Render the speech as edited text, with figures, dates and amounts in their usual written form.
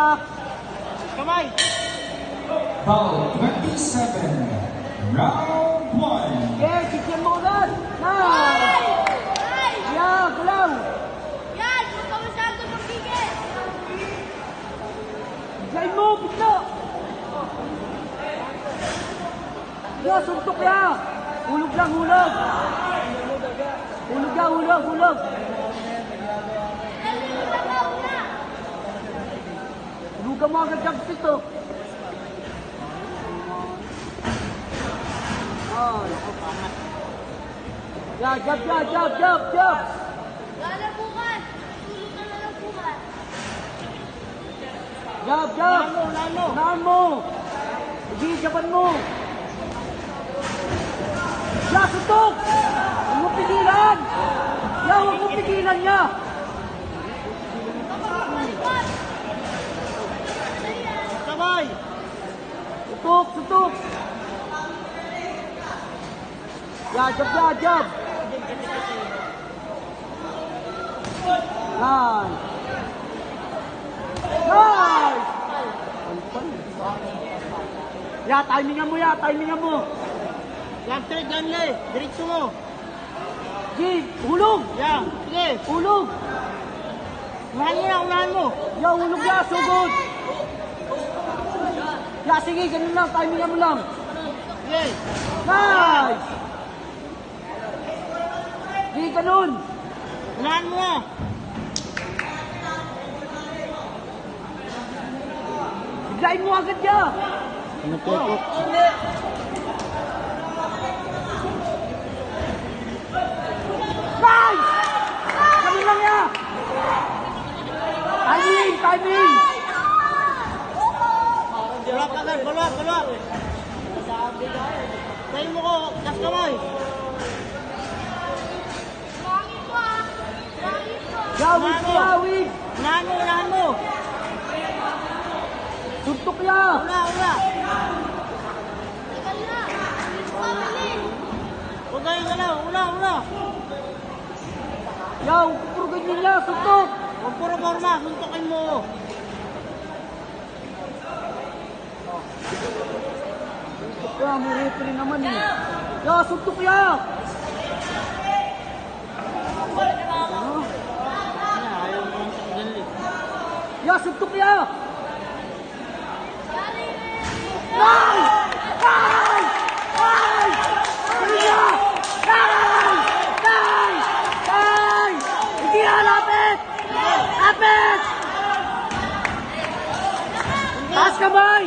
ah. Kamay. Foul 27. Round 1. Yes, sikyan mo ulit. Nice. Yan, galaw. Yan! Huwag ka masyado magpigil! Sigay mo, bigla. Yan, suntok yan. Hulog lang, hulog. Hulog yan, hulog, hulog. Hulugan mo agad yung pito. Oh, naku, pamat. Yan, jab, jab, jab, jab, jab. Lala bukas! Tulog ka na lang bukas! Jab, jab. Lalo! Unahan mo. Sige, jaban mo. Yan, suntok. Huwag mo pigilan. Yan, huwag mo pigilan niya. Sabay! Sutok, sutok. Yan, jab, jab, jab. Nice. Nice. Ya, timingan mo ya, timingan mo. Yan, third, yan, le! Diretso mo! Sige, hulog. Yan! Sige! Hulog. Unahan mo na, unahan mo! Ya, hulog ya, sugod. Ya, sige, ganun lang, timingan mo lang. Sige! Nice. Sige, ganun. Unahan mo na! Biglayin mo agad ya. Nagkukok. Nice! Ganun lang ya. Timing, timing. Bulak agad, bulak, bulak! Tayo mo ko, kas kamay! Gawig, gawig. Unahan mo, unahan mo! Suntok ya. Una, una! Huwag kayong galaw, una, una! Ya, puro ganyan ya, suntok. Huwag puro forma, suntukin mo! Suntok ya, may referee naman eh. Ya, suntok ya. Ayaw mo lang sa galit. Ya, suntok ya. Nice! Nice! Nice! Galing ya! Nice! Nice! Nice! Hindi ya, lapit! Lapit! Taas kamay!